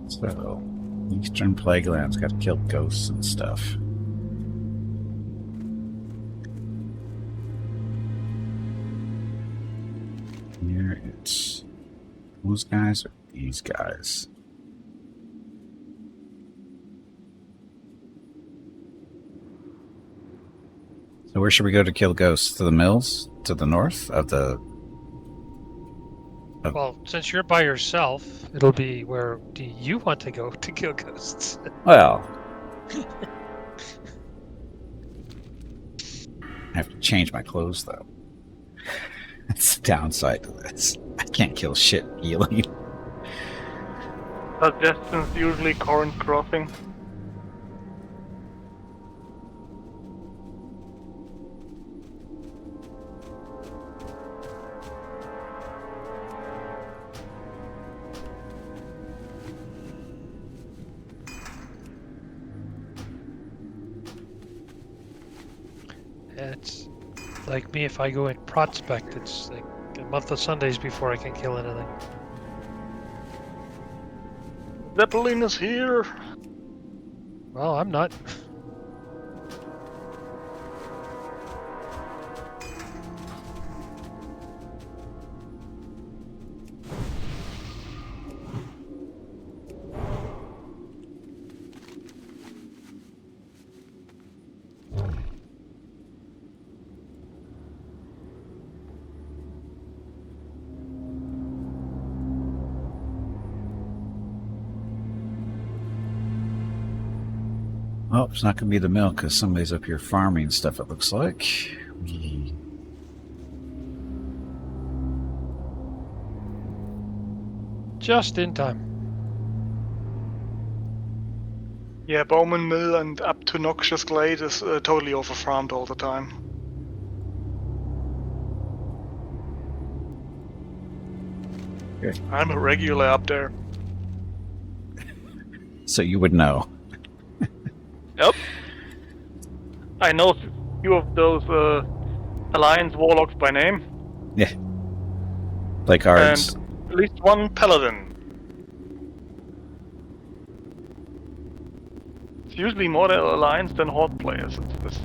So, Eastern Plaguelands got to kill ghosts and stuff. Here it's those guys or these guys. So where should we go to kill ghosts? To the mills? To the north of the... Well, since you're by yourself, it'll be where do you want to go to kill ghosts? Well... I have to change my clothes, though. That's the downside to this. I can't kill shit healing. Suggestions usually current crossing. It's like me if I go in prospect, it's like a month of Sundays before I can kill anything. Zeppelin is here. Well, I'm not. Oh, it's not going to be the mill because somebody's up here farming stuff, it looks like. Just in time. Yeah, Bowman Mill and up to Noxious Glade is totally overfarmed all the time. Good. I'm a regular up there. So you would know. Yep. I know a few of those Alliance Warlocks by name. Yeah. Play cards. And at least one Paladin. It's usually more Alliance than Horde players. It's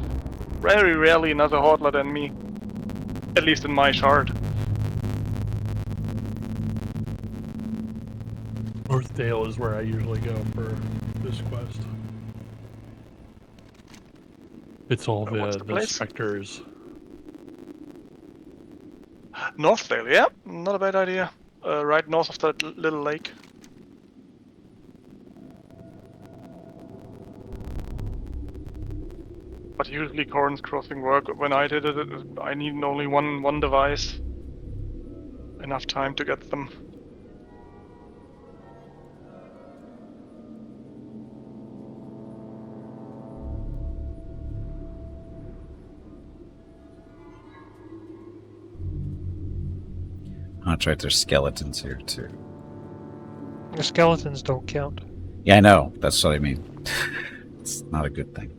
very rarely another Hordeler than me. At least in my shard. Northdale is where I usually go for this quest. It's all What's the the place? specters. Northdale, yeah, not a bad idea. Right north of that little lake. But usually Corn's Crossing work. When I did it, I needed only one device. Enough time to get them. Oh, that's right, there's skeletons here too. The skeletons don't count. Yeah, I know. That's what I mean. It's not a good thing.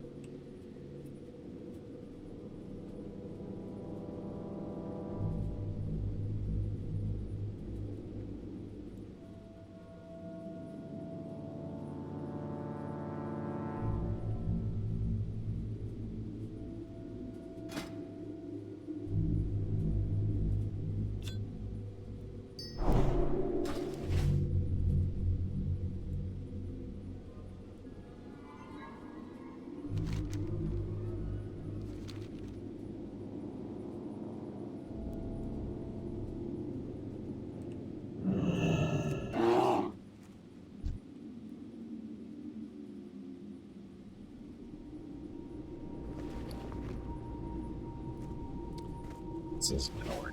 This isn't gonna work.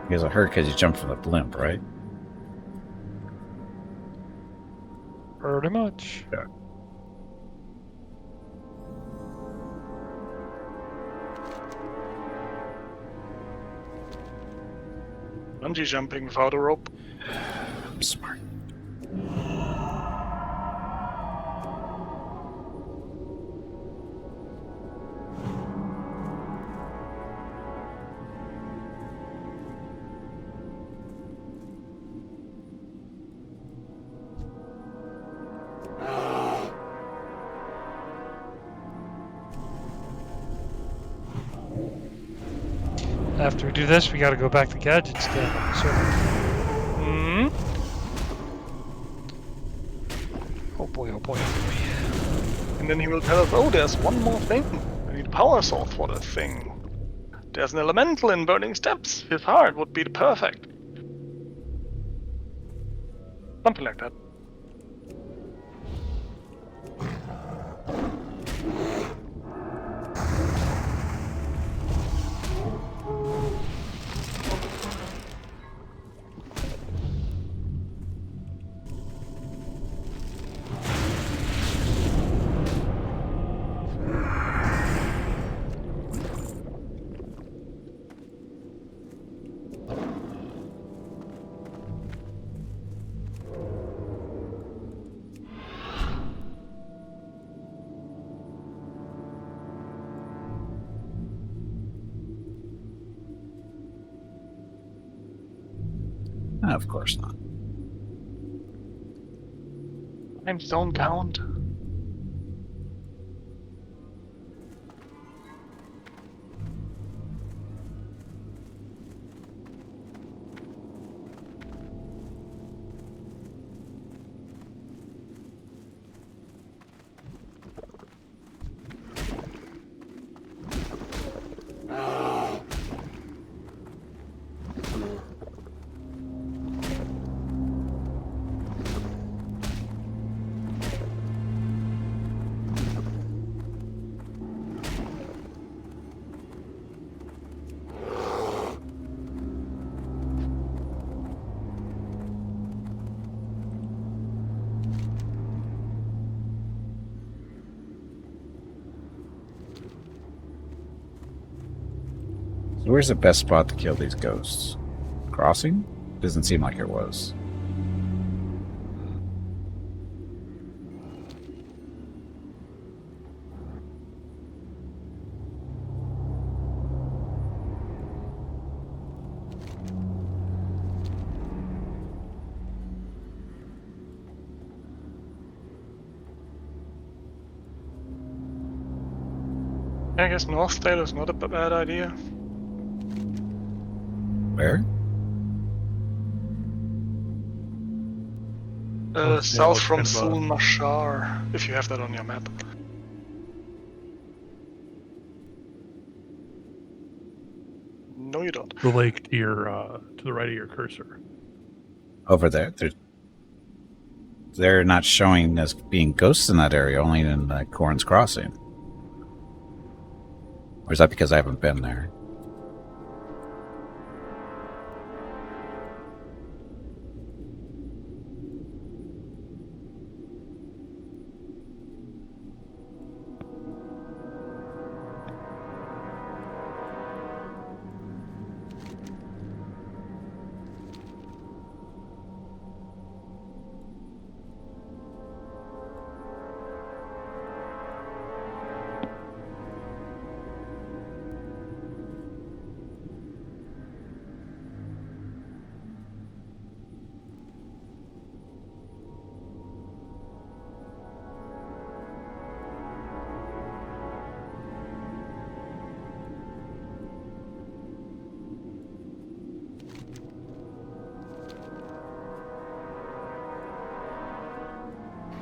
You guys are hurt because you jumped from the blimp, right? Pretty much. Yeah. Bungee jumping without a rope. I'm smart. After we do this, we gotta go back to gadget stand on the server. Hmm? Oh boy, oh boy, oh boy. And then he will tell us, oh, there's one more thing. I need a power source for that thing. There's an elemental in Burning Steps. His heart would be the perfect. Something like that. Of course not. Times don't count. So where's the best spot to kill these ghosts? Crossing? Doesn't seem like it was. I guess Northdale is not a bad idea. Where? Northdale South is from kind of a- Sul Mashar, if you have that on your map. No, you don't. The lake to your to the right of your cursor. Over there. They're not showing as being ghosts in that area, only in Corn's Crossing. Or is that because I haven't been there?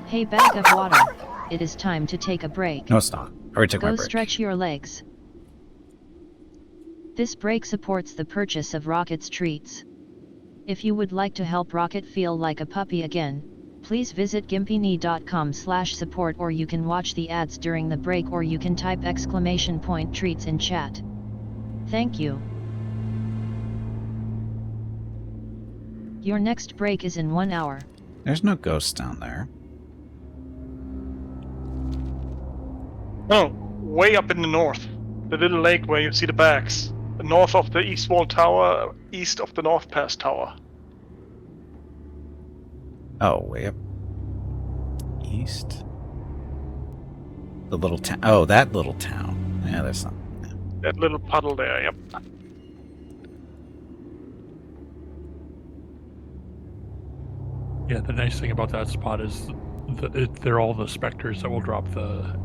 Hey, bag of water. It is time to take a break. No, it's not. I already took my Go break. stretch your legs. This break supports the purchase of Rocket's treats. If you would like to help Rocket feel like a puppy again, please visit gimpyknee.com/support, or you can watch the ads during the break, or you can type !treats in chat. Thank you. Your next break is in 1 hour. There's no ghosts down there. No, way up in the north. The little lake where you see the bags. North of the East Wall Tower, east of the North Pass Tower. Oh, way up east. The little town. Oh, that little town. Yeah, that's not. That little puddle there, yep. Yeah, the nice thing about that spot is they're all the specters that will drop the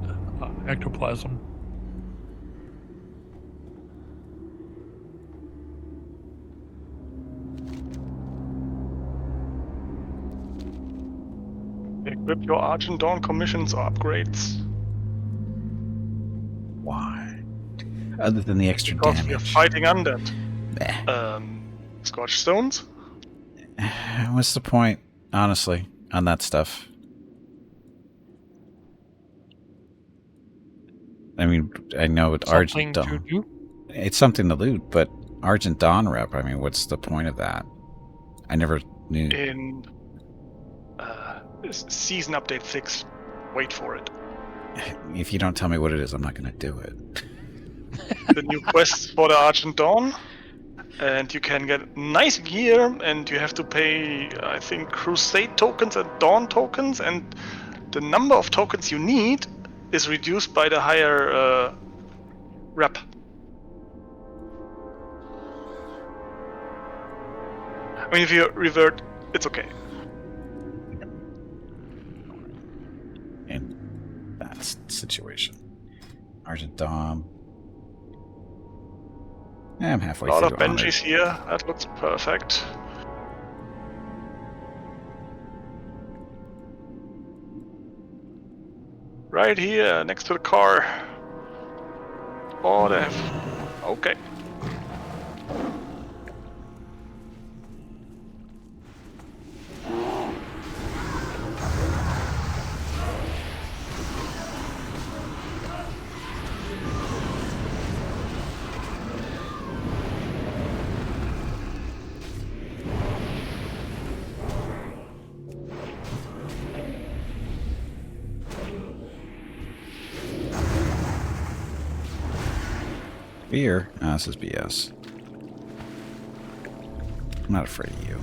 ectoplasm. Equip your Argent Dawn commissions or upgrades. Why? Other than the extra Because we are damage. fighting undead. Meh. Scorch Stones? What's the point, honestly, on that stuff? I mean, I know it's Argent Something to Dawn. do. It's something to loot, but Argent Dawn rep, I mean, what's the point of that? I never knew. In season update 6. Wait for it. If you don't tell me what it is, I'm not going to do it. The new quests for the Argent Dawn. And you can get nice gear, and you have to pay, I think, Crusade tokens and Dawn tokens, and the number of tokens you need is reduced by the higher rep. I mean, if you revert, it's okay. In that situation. Argent Dawn. I'm halfway A lot of through Honored. Benjis here, that looks perfect. Right here, next to the car. Oh, they have... Okay. Fear? Oh, this is BS. I'm not afraid of you.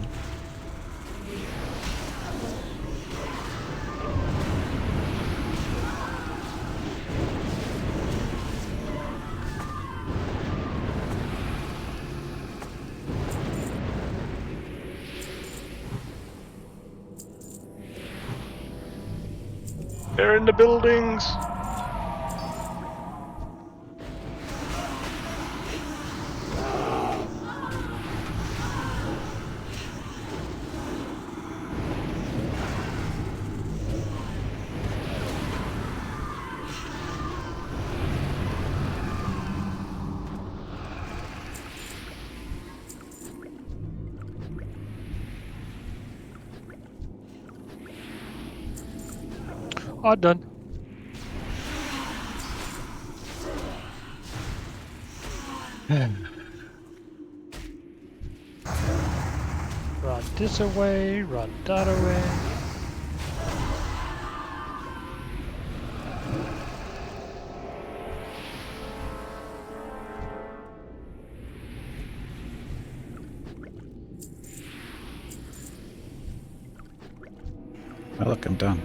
They're in the buildings. All done. Run this away, run that away. Oh, look, I'm done.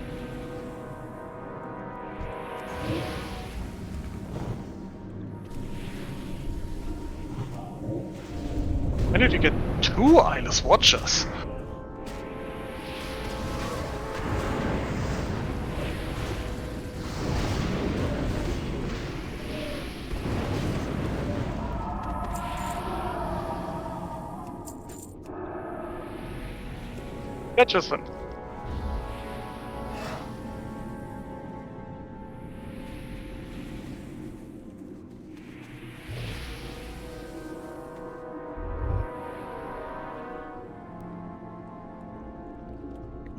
When did you get 2 eyeless watchers? Etchison.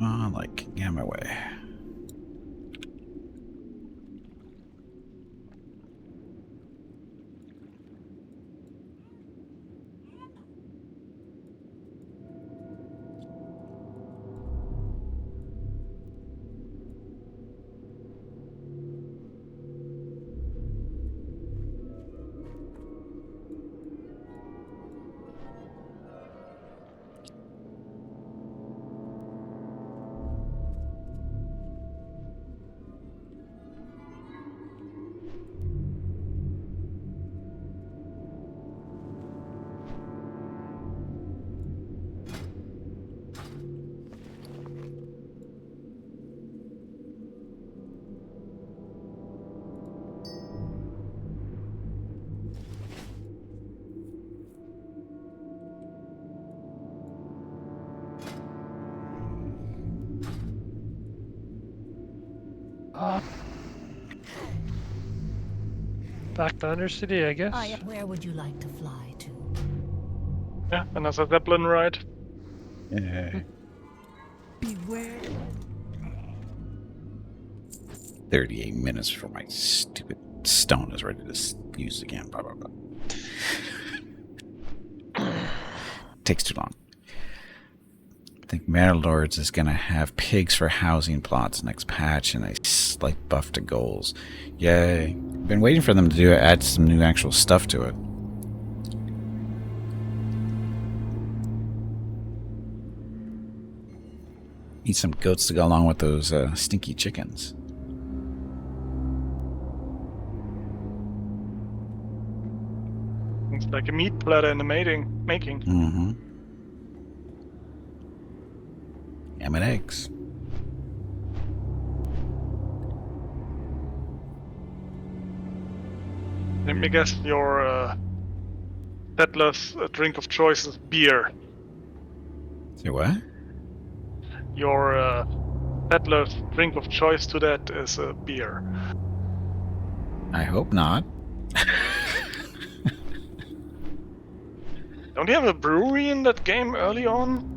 Oh, like, get my way. Back to Undercity, I guess. Where would you like to fly to? Yeah, another Zeppelin ride. Yeah. Beware. 38 minutes for my stupid stone is ready to use again. Blah, blah, blah. Takes too long. I think Metalords is going to have pigs for housing plots next patch and a slight buff to goals. Yay. Been waiting for them to add some new actual stuff to it. Need some goats to go along with those stinky chickens. It's like a meat platter in the making. Mm-hmm. Ham and eggs. Let me guess, your settler's drink of choice is beer. Say what? Your settler's drink of choice to that is beer. I hope not. Don't you have a brewery in that game early on?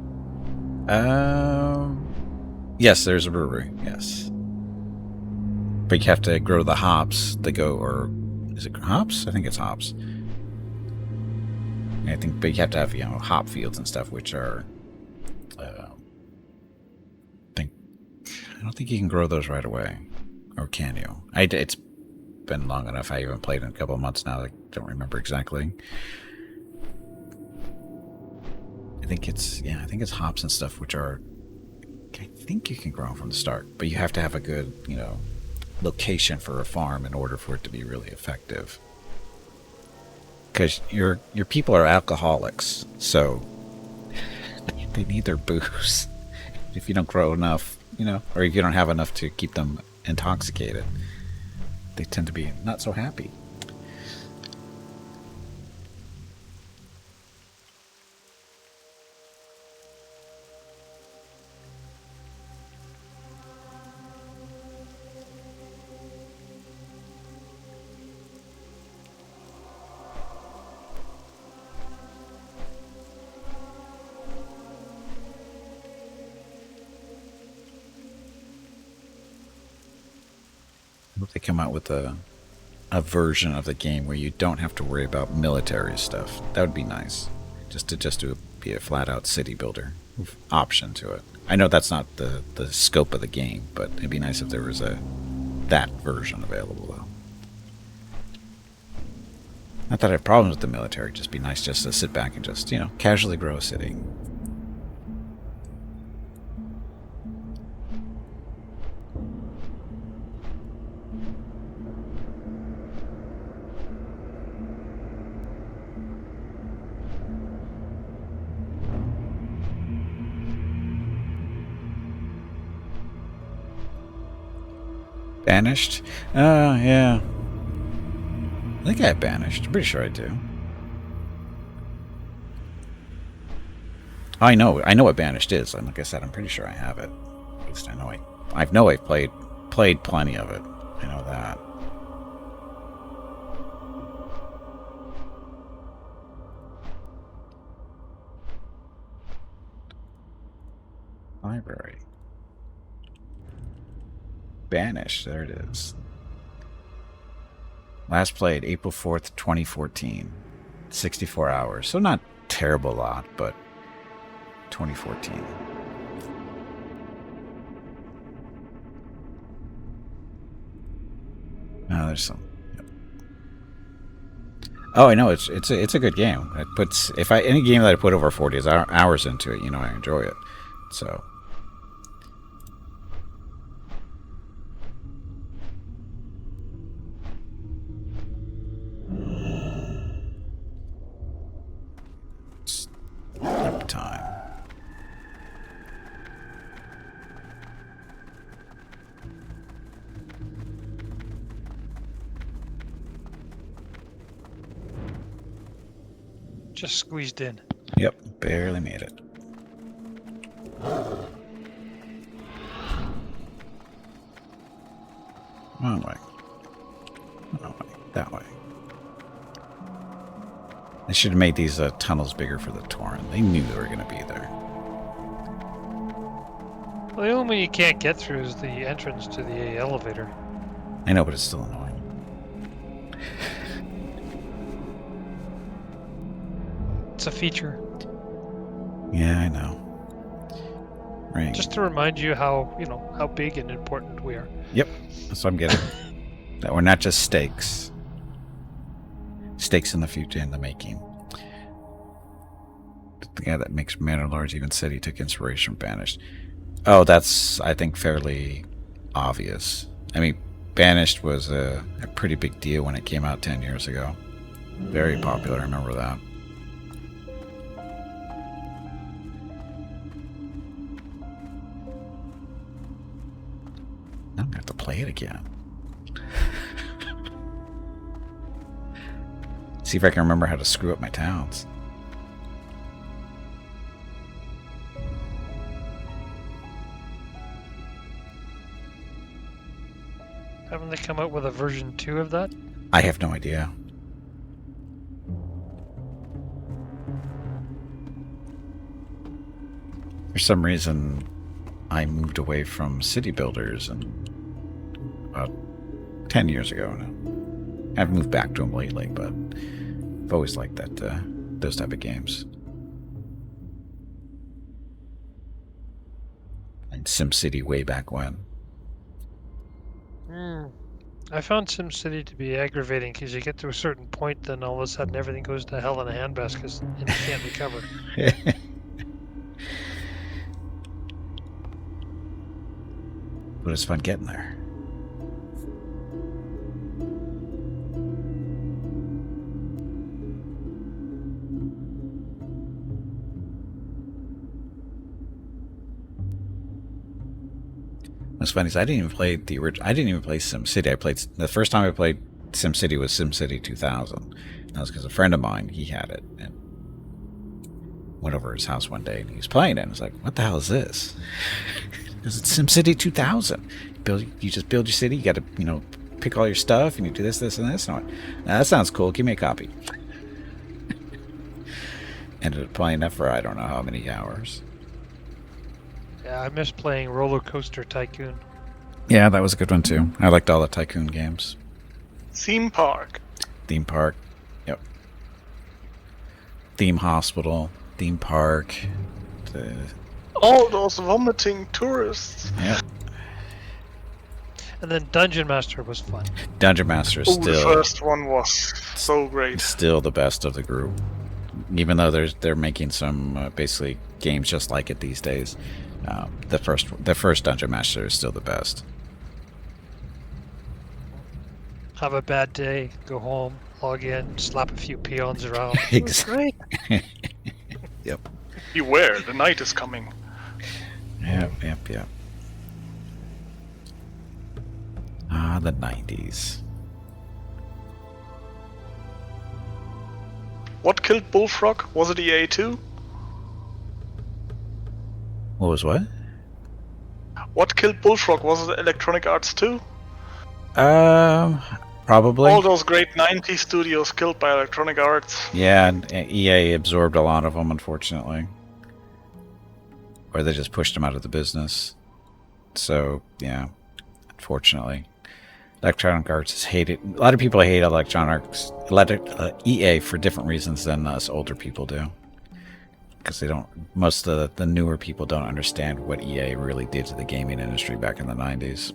Yes, there's a brewery. Yes, but you have to grow the hops that go, or is it hops? I think it's hops. I think, but you have to have hop fields and stuff, which are. I don't think you can grow those right away, or can you? It's been long enough. I haven't played in a couple of months now. I don't remember exactly. I think it's hops and stuff, which are. I think you can grow them from the start, but you have to have a good, location for a farm in order for it to be really effective. Because your people are alcoholics, so they need their booze. If you don't grow enough, or if you don't have enough to keep them intoxicated, they tend to be not so happy. They come out with a version of the game where you don't have to worry about military stuff. That would be nice. Just to be a flat-out city builder option to it. I know that's not the scope of the game, but it'd be nice if there was that version available, though. Not that I have problems with the military. It'd just be nice just to sit back and just, casually grow a city. Banished? Yeah. I think I have banished. I'm pretty sure I do. I know what banished is. Like I said, I'm pretty sure I have it. At least I know I've played plenty of it. I know that. Library. Banished, there it is. Last played April 4th, 2014. 64 hours. So not terrible lot, but 2014. Oh, there's some. Yep. Oh, I know it's a good game. It puts any game that I put over 40 hours into it, I enjoy it. So. Time. Just squeezed in. Yep, barely made it. Wrong way. Wrong way. That way. They should have made these tunnels bigger for the Tauren. They knew they were going to be there. Well, the only one you can't get through is the entrance to the elevator. I know, but it's still annoying. It's a feature. Yeah, I know. Ring. Just to remind you how, how big and important we are. Yep, that's what I'm getting. That we're not just stakes. Stakes in the future, in the making. The guy that makes Manor Lords even said he took inspiration from Banished. Oh, that's, I think, fairly obvious. I mean, Banished was a pretty big deal when it came out 10 years ago. Very popular, I remember that. Now I'm going to have to play it again. See if I can remember how to screw up my towns. Haven't they come out with a version 2 of that? I have no idea. For some reason, I moved away from city builders about 10 years ago now. I've moved back to them lately, but I've always liked that those type of games. And SimCity way back when. I found SimCity to be aggravating because you get to a certain point, then all of a sudden everything goes to hell in a handbasket and you can't recover. But it's fun getting there. What's funny is I didn't even play the original. I didn't even play SimCity. I played the first time I played SimCity was SimCity 2000. That was because a friend of mine, he had it, and went over to his house one day and he was playing it. And I was like, "What the hell is this?" Because it's SimCity 2000. You just build your city. You got to pick all your stuff, and you do this, this, and this. And I went, that sounds cool. Give me a copy. Ended up playing that for I don't know how many hours. Yeah, I miss playing Roller Coaster Tycoon. Yeah, that was a good one too. I liked all the Tycoon games. Theme park. Theme park. Yep. Theme hospital. Theme park. All those vomiting tourists. Yep. And then Dungeon Master was fun. Dungeon Master is Oh, still the first one was so great. still the best of the group. Even though they're making some basically games just like it these days. The first Dungeon Master is still the best. Have a bad day, go home, log in, slap a few peons around. Exactly. Great. Yep. Beware, the night is coming. Yep. Ah, the 90s. What killed Bullfrog? Was it EA too? What was what? What killed Bullfrog? Was it Electronic Arts too? Probably. All those great 90 studios killed by Electronic Arts. Yeah, and EA absorbed a lot of them, unfortunately. Or they just pushed them out of the business. So, yeah, unfortunately. Electronic Arts is hated. A lot of people hate EA for different reasons than us older people do. Because they don't, most of the newer people don't understand what EA really did to the gaming industry back in the 90s.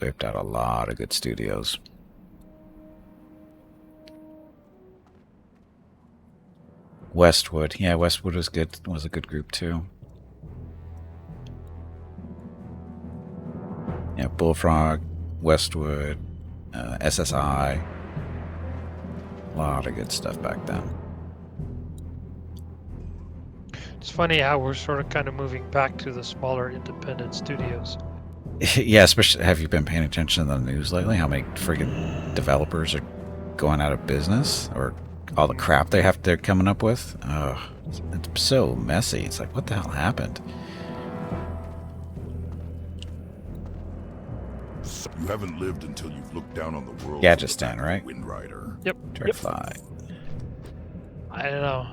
Whipped out a lot of good studios. Westwood. Yeah, Westwood was good. Was a good group too. Yeah, Bullfrog, Westwood, SSI. A lot of good stuff back then. It's funny how we're sort of kind of moving back to the smaller independent studios. Yeah, especially, have you been paying attention to the news lately? How many friggin' developers are going out of business? Or all the crap they're coming up with? It's so messy. It's like, what the hell happened? You haven't lived until you've looked down on the world. Yeah, from just the back stand, of a right? Wind Rider. Try to fly. I don't know.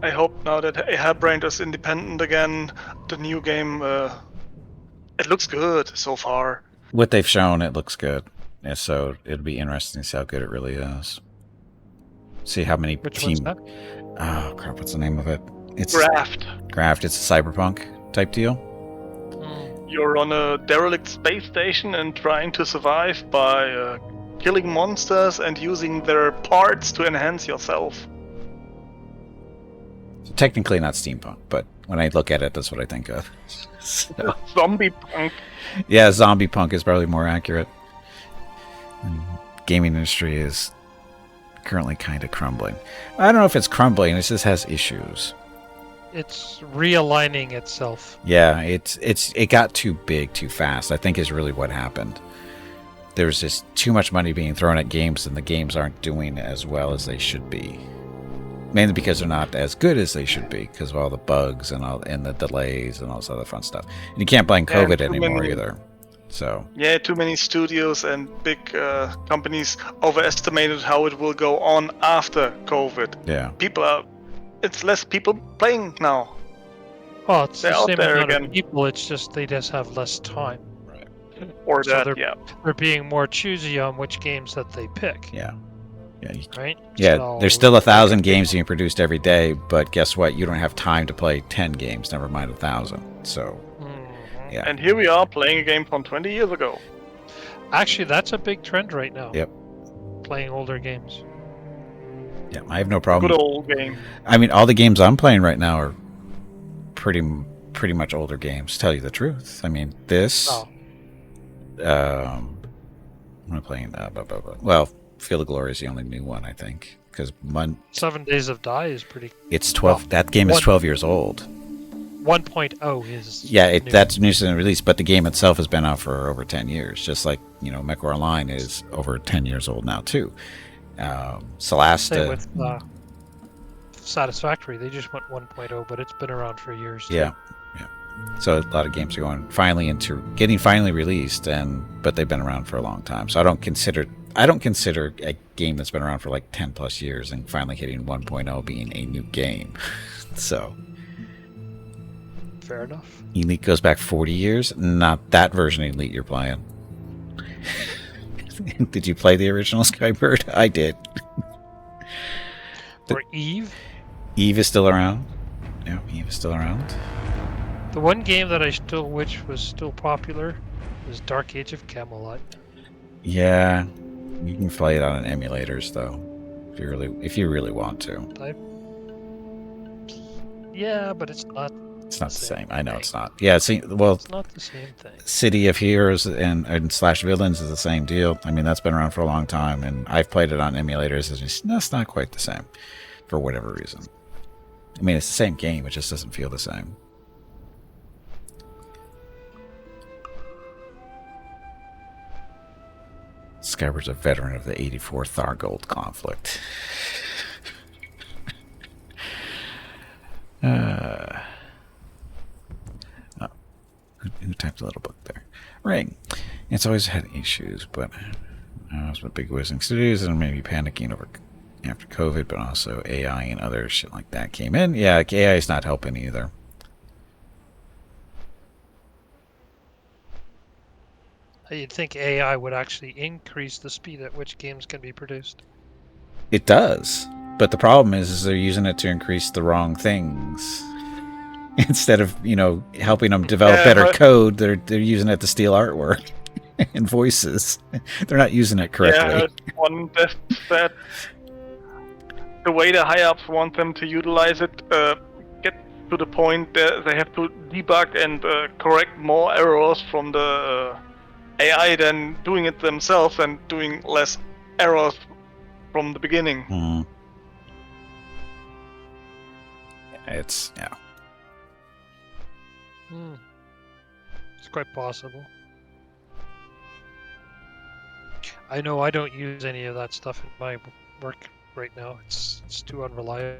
I hope now that Hairbrained is independent again, the new game, it looks good so far. What they've shown, it looks good. Yeah, so it'll be interesting to see how good it really is. See how many Which one's that? Oh crap! What's the name of it? It's Graft. Graft. It's a cyberpunk type deal. You're on a derelict space station and trying to survive by killing monsters and using their parts to enhance yourself. So technically not steampunk, but when I look at it, that's what I think of. So, Zombie punk. yeah, zombie punk is probably more accurate. Gaming industry is currently kind of crumbling. I don't know if it's crumbling. It just has issues. It's realigning itself. Yeah, it got too big too fast, I think is really what happened. There's just too much money being thrown at games, and the games aren't doing as well as they should be. Mainly because they're not as good as they should be, because of all the bugs and the delays and all this other fun stuff. And you can't blame Yeah, COVID too anymore many- either. So Yeah, too many studios and big companies overestimated how it will go on after COVID. yeah, It's less people playing now. Well, it's They're the out same there amount again. of people. It's just they just have less time. Or So that, they're- yeah. They're being more choosy on which games that they pick. yeah, Right. yeah. So- There's still 1,000 games being produced every day, but guess what? You don't have time to play 10 games. Never mind 1,000. So Mhm. yeah, And here we are playing a game from 20 years ago. Actually, that's a big trend right now. Yep. Playing older games. yeah. I have no problem. Good old game. I mean, all the games I'm playing right now are pretty much older games. To tell you the truth. I mean, this. Oh, I'm playing. Well, Field of Glory is the only new one, I think, because 7 Days of Die is pretty. it's 12. That game is 12 years old. 1.0 is. Yeah, new. that's new since release, but the game itself has been out for over 10 years. Just like MechWar Online is over 10 years old now too. Same Solasta. with Satisfactory. They just went 1.0, but it's been around for years. too. Yeah. So a lot of games are getting finally released, but they've been around for a long time. So I don't consider a game that's been around for like 10 plus years and finally hitting 1.0 being a new game. So Fair enough. Elite goes back 40 years. Not that version of Elite you're playing. Did you play the original Skybird? I did. Or Eve. Eve is still around. Yeah, Eve is still around. The one game that which was still popular was Dark Age of Camelot. Yeah, you can play it on emulators though, if you really want to. Yeah, but it's not. It's not the same. I know it's not. Yeah, see, well, It's not the same thing. City of Heroes and slash Villains is the same deal. I mean, that's been around for a long time, and I've played it on emulators. That's not quite the same, for whatever reason. I mean, it's the same game. It just doesn't feel the same. Skybird's a veteran of the 84 Thargold conflict. Who typed a little book there? Ring. It's always had issues, but it's been big whizzing studios and maybe panicking over after COVID, but also AI and other shit like that came in. Yeah, AI is not helping either. You'd think AI would actually increase the speed at which games can be produced. It does, but the problem is they're using it to increase the wrong things. Instead of helping them develop better code, they're using it to steal artwork and voices. They're not using it correctly. Yeah, one desk said the way the high ups want them to utilize it, get to the point that they have to debug and correct more errors from the AI than doing it themselves and doing less errors from the beginning. Mm. It's It's quite possible. I know I don't use any of that stuff in my work right now. It's too unreliable.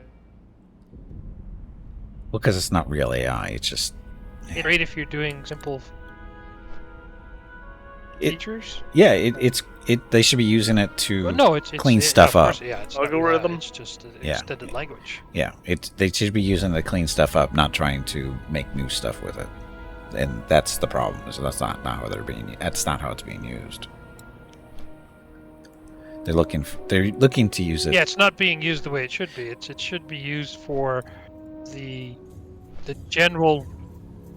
Well, because it's not real AI. It's just It's great if you're doing simple. features. Yeah, it's they should be using it to Well, no, it's clean yeah, stuff of up. course, yeah, it's not Algorithm. AI, it's just an Yeah. extended language. Yeah, they should be using it to clean stuff up, not trying to make new stuff with it. And that's the problem. So that's not how that's not how it's being used. They're looking to use it. Yeah, it's not being used the way it should be. It should be used for the general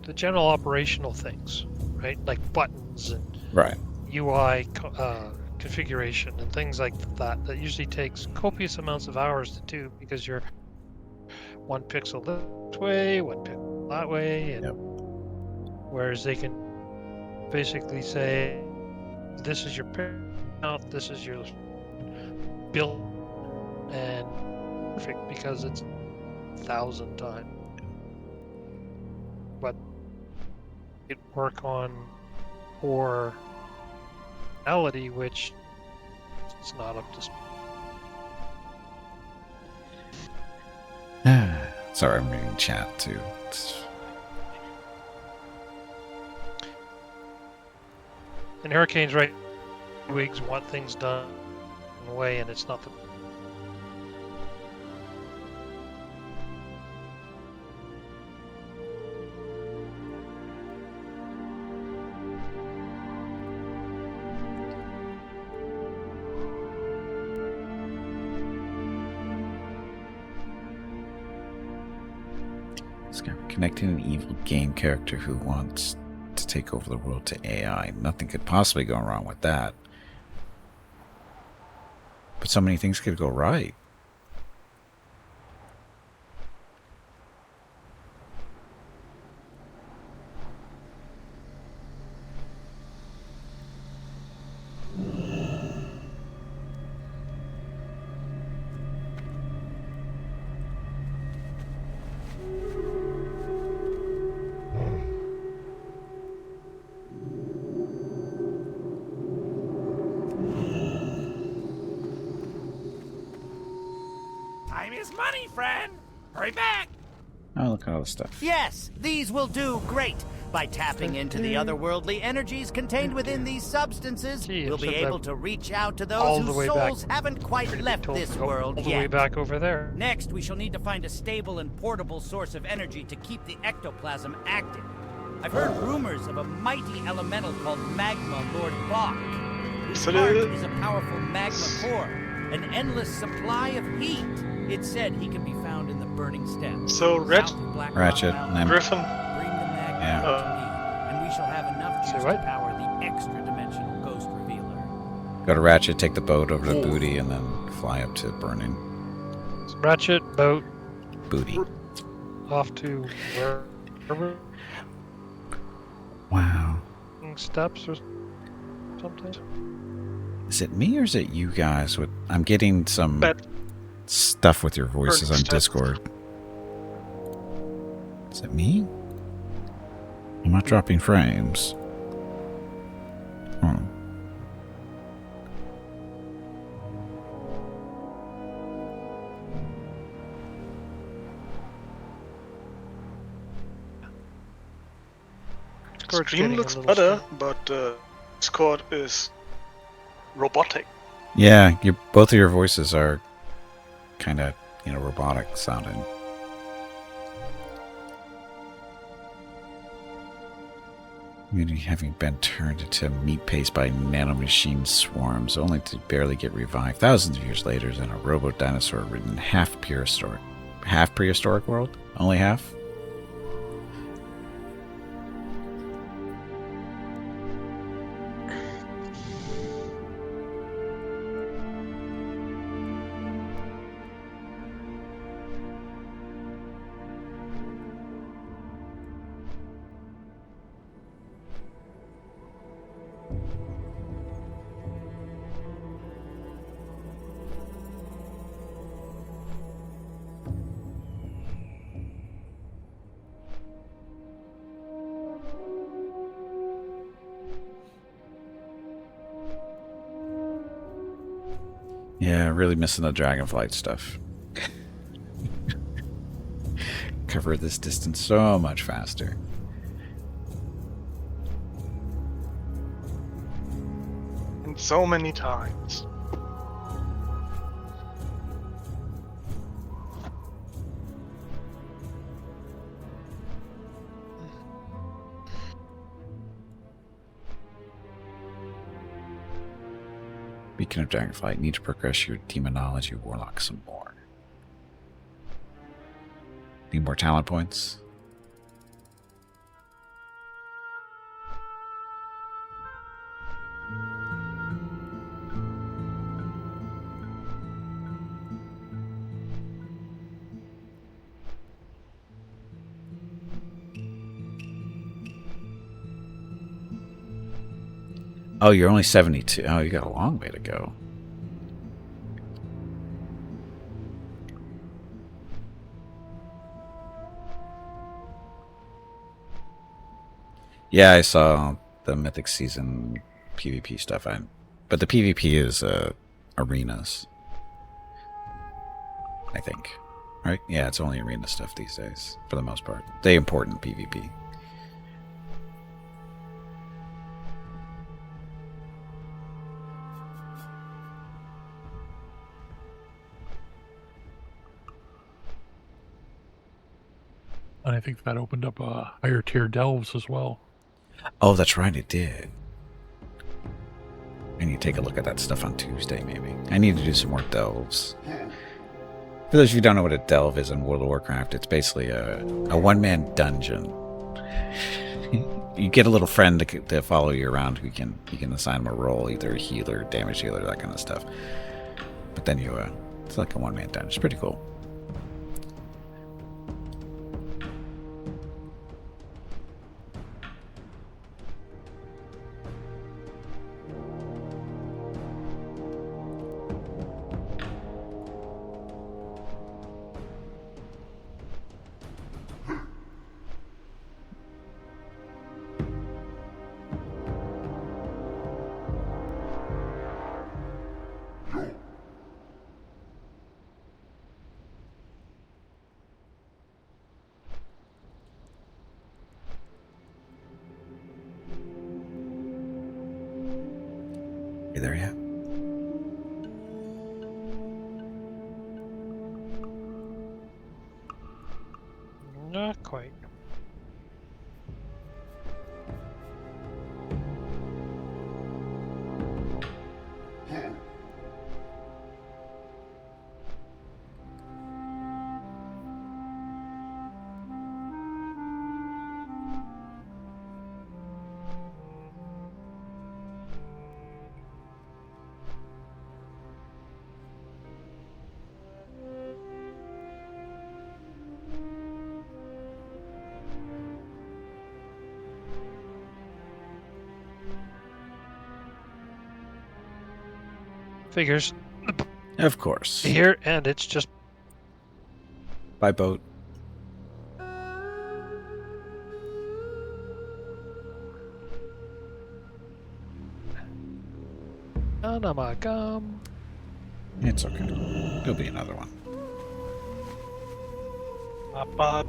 operational things, right? Like buttons and Right. UI configuration and things like that. That usually takes copious amounts of hours to do because you're one pixel this way, one pixel that way, and Yep. whereas they can basically say, this is your printout, this is your build, and perfect because it's 1,000 times. But it work on poor reality, which is not up to speed. Sorry, I'm reading chat too. And Hurricane's right. Wigs want things done in a way, and it's not the. Connecting an evil game character who wants to take over the world to AI. Nothing could possibly go wrong with that. But so many things could go right. Time is money, friend! Hurry back! Oh, look at all this stuff. Yes, these will do great. By tapping into the otherworldly energies contained within these substances, Gee, we'll be except able I'm to reach out to all those the whose way back. souls haven't quite left Told this to go world all the way yet. back over there. Next, we shall need to find a stable and portable source of energy to keep the ectoplasm active. I've heard rumors of a mighty elemental called Magma Lord Bach. His So heart the- is a powerful magma core, an endless supply of heat. It's said he can be found in the burning steppes. So Rat- south of Black Rock Ratchet, Mountain. and Griffin. Bring the magma Yeah. to me, and we shall have enough Say juice what? to power the extra-dimensional ghost revealer. Go to Ratchet, take the boat over to Booty, and then fly up to Burning Ratchet, boat, Booty. off to wherever Wow. steps or something. Is it me or is it you guys? I'm getting some Bad. stuff with your voices on Burning steps. Discord. Is it me? I'm not dropping frames. Hmm. Discord's Screen getting a looks little better, slow. but Discord is robotic. Yeah, both of your voices are kind of, robotic sounding. Community having been turned into meat paste by nanomachine swarms, only to barely get revived thousands of years later in a robo-dinosaur-ridden half-prehistoric world? Only half? Yeah, really missing the dragonflight stuff. Cover this distance so much faster. happened so many times. Beacon of Dragonflight, need to progress your demonology warlock some more. Need more talent points? Oh, you're only 72. Oh, you got a long way to go. Yeah, I saw the Mythic Season PvP stuff. But the PvP is arenas, I think. Right? Yeah, it's only arena stuff these days, for the most part. They important PvP. And I think that opened up higher tier delves as well. Oh, that's right, it did. I need to take a look at that stuff on Tuesday, maybe. I need to do some more delves. For those of you who don't know what a delve is in World of Warcraft, it's basically a one-man dungeon. You get a little friend to follow you around who you can assign him a role, either a healer, damage healer, that kind of stuff. But then it's like a one-man dungeon. It's pretty cool. You there yet? Not quite. Figures. Of course. Here, and it's just By boat. Anamagam. It's okay. There'll be another one. Papa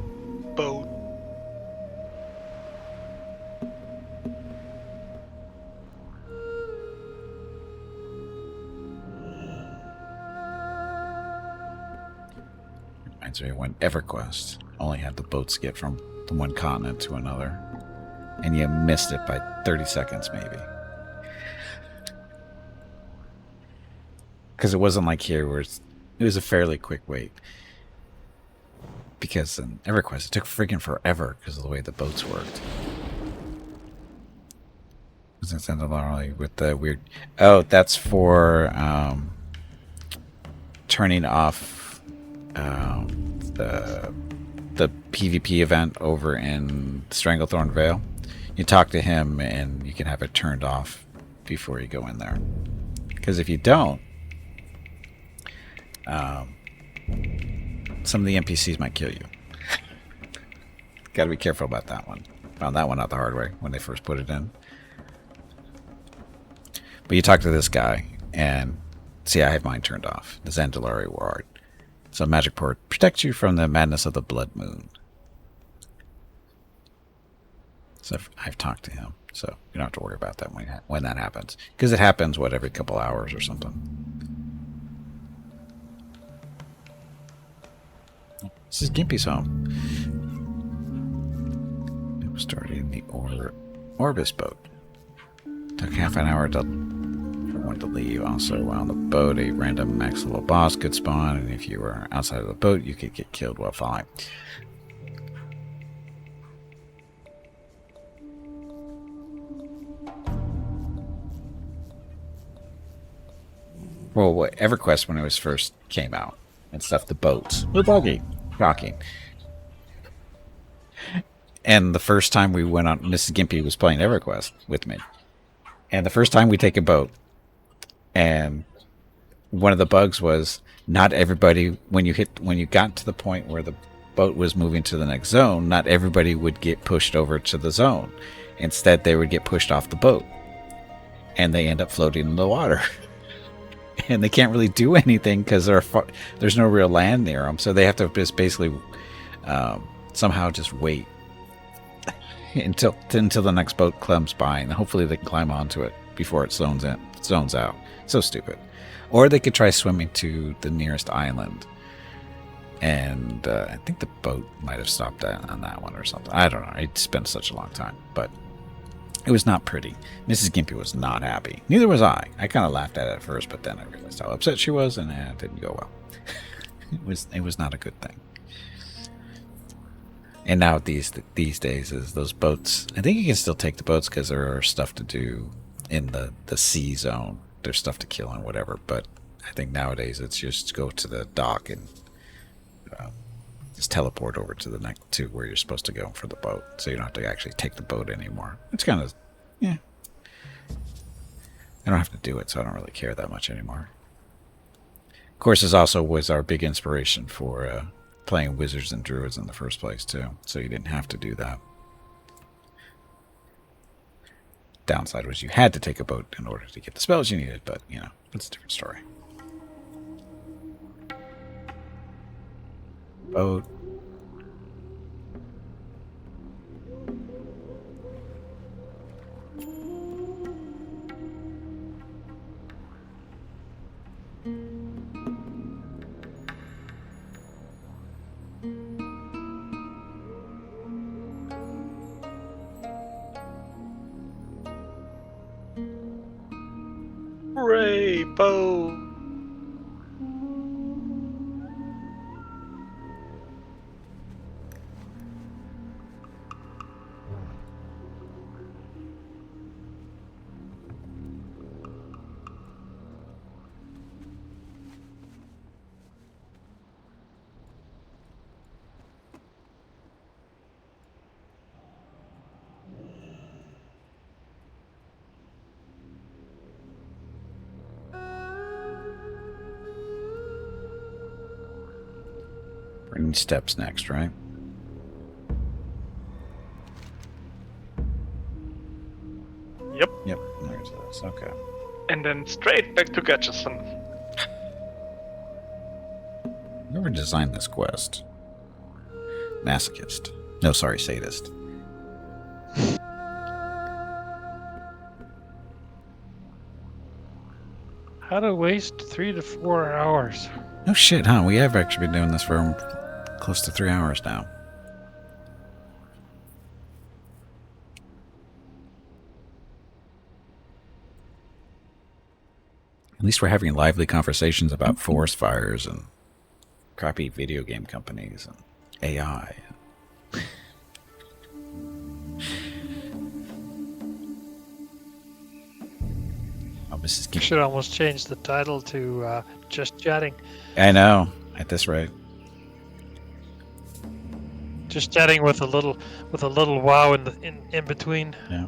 boat. Reminds me of when EverQuest only had the boats get from one continent to another, and you missed it by 30 seconds maybe. Because it wasn't like here where it was a fairly quick wait. Because in EverQuest it took freaking forever because of the way the boats worked. Wasn't it with the weird... Oh, that's for turning off the PvP event over in Stranglethorn Vale. You talk to him and you can have it turned off before you go in there. Because if you don't, some of the NPCs might kill you. Got to be careful about that one. Found that one out the hard way when they first put it in. But you talk to this guy, and see, I have mine turned off. The Zandalari Ward. So magic port protects you from the madness of the blood moon. So I've talked to him. So you don't have to worry about that when that happens. Because it happens, every couple hours or something. This is Gimpy's home. It was started in the Orbis boat. Took half an hour for one to leave. Also, while on the boat, a random max level boss could spawn, and if you were outside of the boat, you could get killed while flying. Well, EverQuest, when it was first came out and stuff, the boats were buggy. Shocking. And the first time we went on, Mrs. Gimpy was playing EverQuest with me. And the first time we take a boat, and one of the bugs was not everybody, when you got to the point where the boat was moving to the next zone, not everybody would get pushed over to the zone. Instead, they would get pushed off the boat. And they end up floating in the water. And they can't really do anything because there's no real land near them. So they have to just basically somehow just wait until the next boat comes by, and hopefully they can climb onto it before it zones out. So stupid. Or they could try swimming to the nearest island, and I think the boat might have stopped on that one or something. I don't know. It's been such a long time, but it was not pretty. Mrs. Gimpy was not happy. Neither was I. I kind of laughed at it at first, but then I realized how upset she was, and it didn't go well. It was not a good thing. And now these days is those boats. I think you can still take the boats because there are stuff to do in the sea zone. There's stuff to kill and whatever. But I think nowadays it's just go to the dock and just teleport over to where you're supposed to go for the boat, so you don't have to actually take the boat anymore. It's kind of, yeah. I don't have to do it, so I don't really care that much anymore. Of course, this also was our big inspiration for playing Wizards and Druids in the first place, too. So you didn't have to do that. Downside was you had to take a boat in order to get the spells you needed, but, it's a different story. Boat. Hooray, bow! Bring steps next, right? Yep. Yep, there's this. Okay. And then straight back to Gatchison. Whoever designed this quest? Masochist. No, sorry, sadist. How to waste 3 to 4 hours. No shit, huh? We have actually been doing this for close to 3 hours now. At least we're having lively conversations about forest fires and crappy video game companies and AI. Oh, Mrs. You Gimpy. should almost change the title to Just Chatting. I know, at this rate. Just chatting with a little wow in between. Yeah.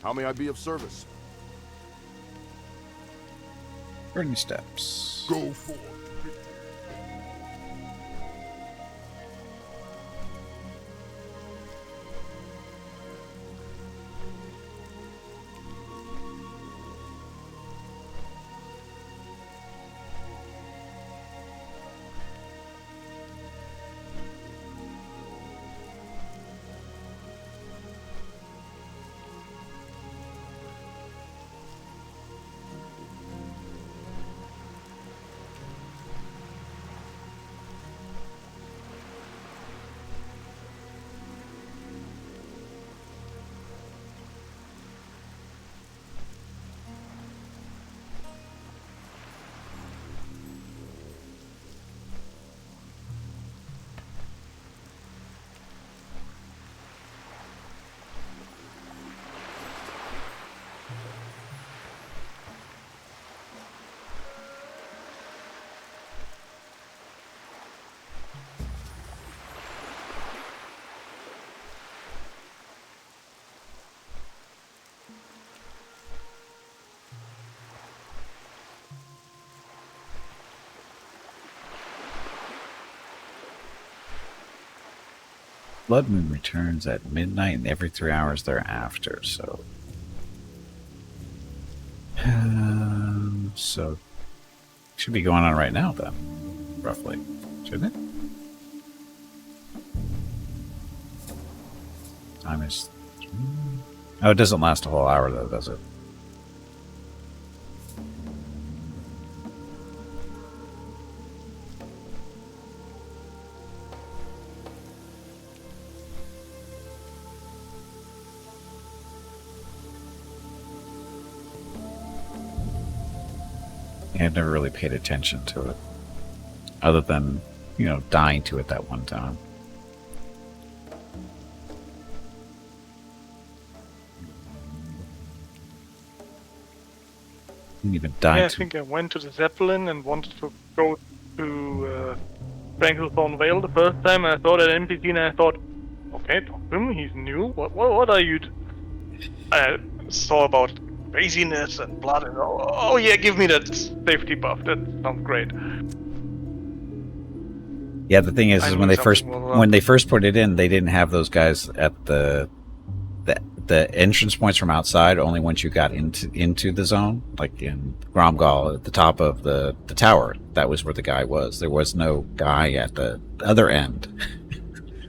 How may I be of service? Burning steps. Go forth. Blood moon returns at midnight and every 3 hours thereafter, so... so... should be going on right now, then. Roughly. Shouldn't it? Time is... oh, it doesn't last a whole hour, though, does it? I've never really paid attention to it, other than, you know, dying to it that one time. Didn't even die Yeah, I to think I went to the Zeppelin and wanted to go to Franklin Vale the first time. And I saw that NPC and I thought, okay, talk to him. He's new. What are you? I saw about craziness and blood and oh yeah, give me that safety buff. That sounds great. Yeah, the thing is I when knew they first put it in, they didn't have those guys at the entrance points from outside. Only once you got into the zone, like in Gromgal at the top of the tower, that was where the guy was. There was no guy at the other end.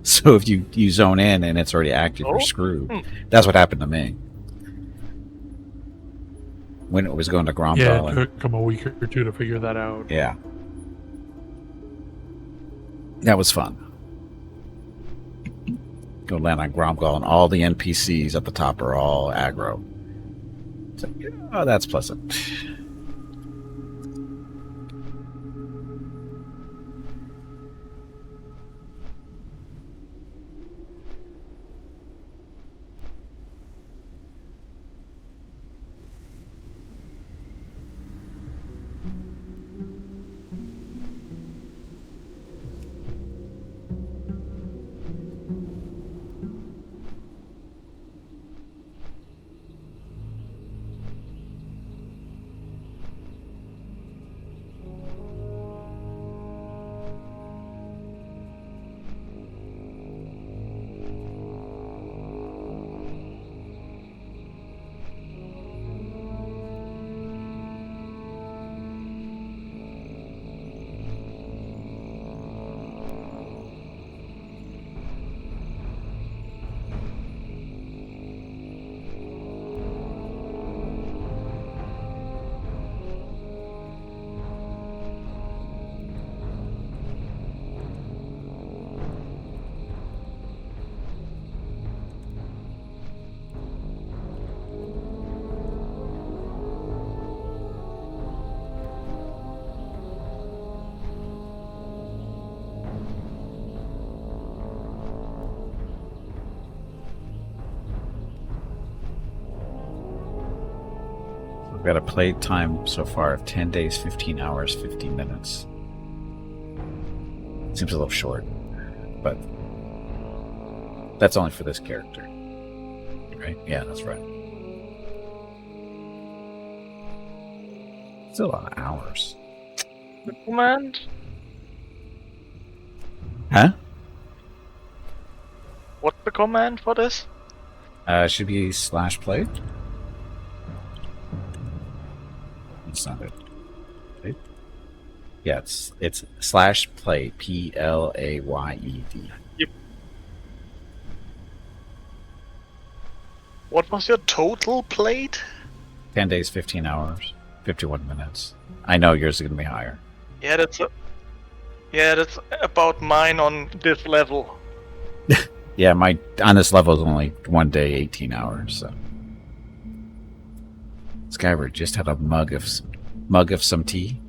So if you zone in and it's already active, you're screwed. That's what happened to me when it was going to Gromgal. Yeah, it took them a week or two to figure that out. Yeah. That was fun. Go land on Gromgal and all the NPCs at the top are all aggro. It's like, oh, that's pleasant. We've got a play time so far of 10 days, 15 hours, 15 minutes. Seems a little short, but that's only for this character. Right? Yeah, that's right. Still a lot of hours. The command? Huh? What's the command for this? Should be /play. That's not it. Right? Yeah, it's /play. PLAYED. Yep. What was your total played? 10 days, 15 hours, 51 minutes. I know yours is gonna be higher. Yeah, that's about mine on this level. Yeah, my on this level is only 1 day, 18 hours. So Skyward just had a mug of some tea.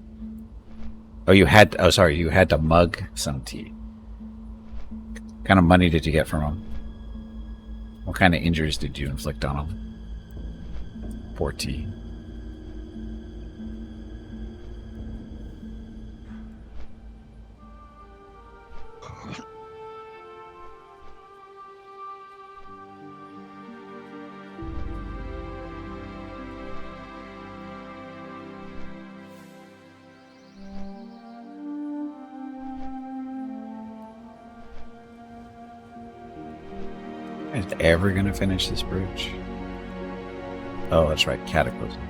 Oh, you had. Oh, sorry, you had to mug some tea. What kind of money did you get from him? What kind of injuries did you inflict on him? Poor tea. Is ever gonna finish this bridge? Oh, that's right, Cataclysm.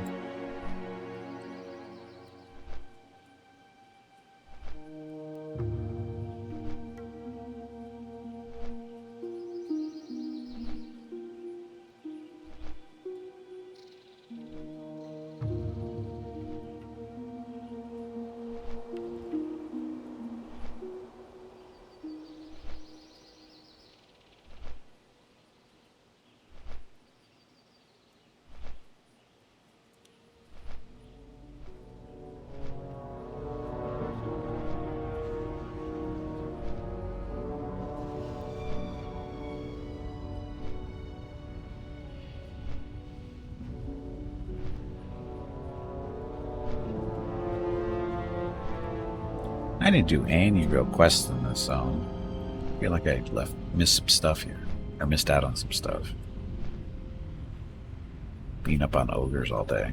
I didn't do any real quests in this zone. I feel like I missed some stuff here. Or missed out on some stuff. Beating up on ogres all day.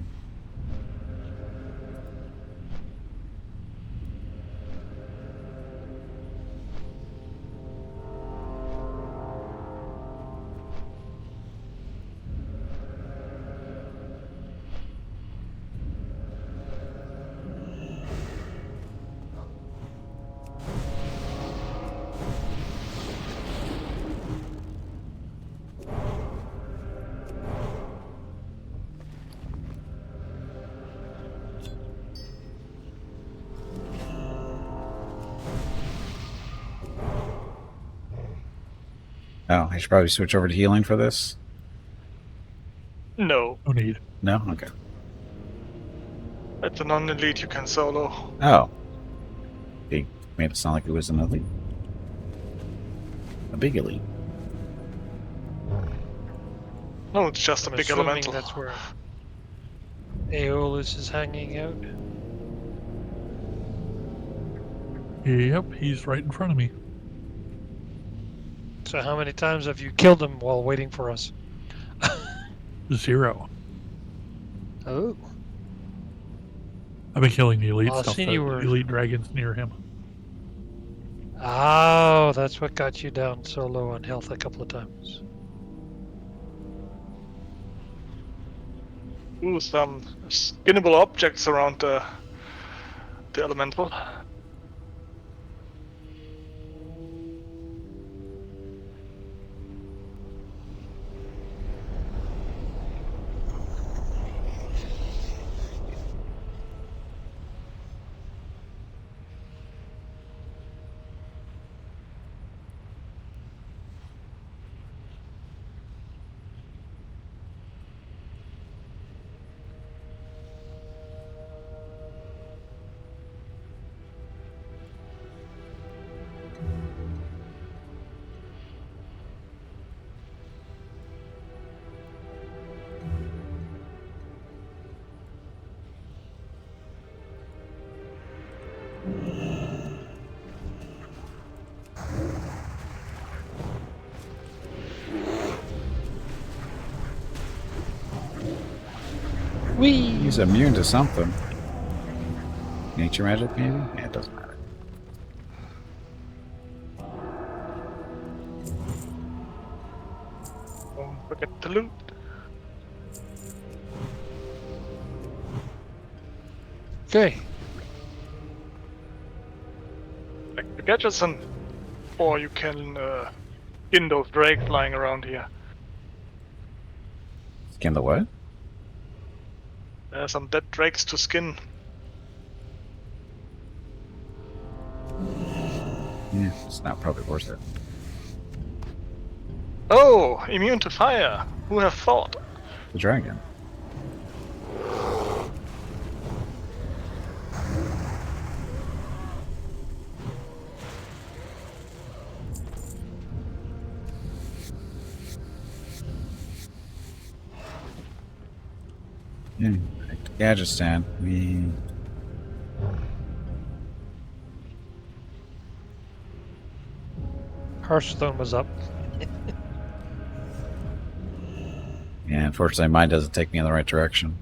Oh, I should probably switch over to healing for this? No, No need. No? Okay. it's a non-elite you can solo. Oh. They made it sound like it was an elite. A big elite. No, it's just a I'm big assuming elemental. that's where Aeolus is hanging out. Yep, he's right in front of me. So how many times have you killed him while waiting for us? 0. Oh. I've been killing the elite Well, I've stuff. seen The you were- elite dragons near him. Oh, that's what got you down so low on health a couple of times. Ooh, some skinnable objects around the elemental. Whee! He's immune to something. Nature magic, maybe? Yeah, it doesn't matter. Don't forget to loot. Okay. Back to Gadgetson. Or you can skin those drakes lying around here. Skin the what? There are some dead drakes to skin. Yeah, it's not probably worth it. Oh, immune to fire. Who have thought? The dragon. Yeah, back to Gadgetan. Hearthstone was up. Yeah, unfortunately mine doesn't take me in the right direction.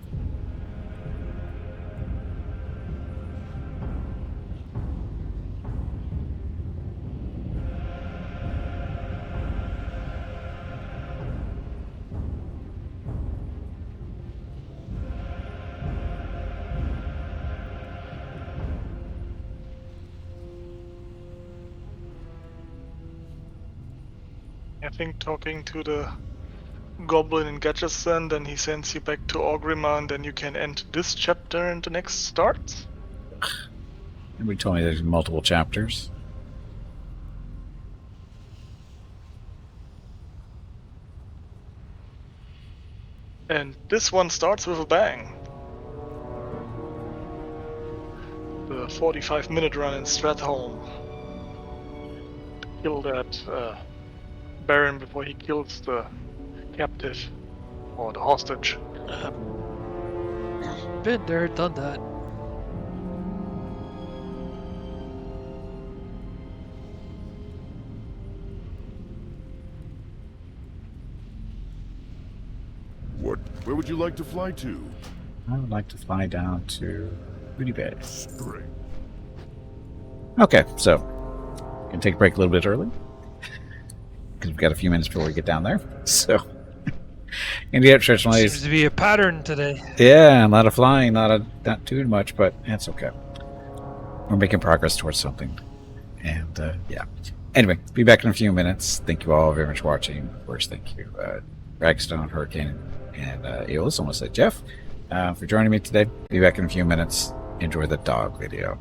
I think talking to the goblin in Gadgetson, then he sends you back to Orgrimmar, and then you can end this chapter and the next starts. And we told me there's multiple chapters. And this one starts with a bang. The 45-minute run in Stratholme. Kill that Baron before he kills the captive or the hostage. Been there, done that. Where would you like to fly to? I would like to fly down to Booty Bay. Straight. Okay, so gonna take a break a little bit early because we've got a few minutes before we get down there. So, and the traditionally, Seems to be a pattern today. yeah, a lot of flying, not too much, but that's okay. We're making progress towards something, and yeah. Anyway, be back in a few minutes. Thank you all very much for watching. Of course, thank you, Ragstone, Hurricane, and Eolus. Almost said Jeff for joining me today. Be back in a few minutes. Enjoy the dog video.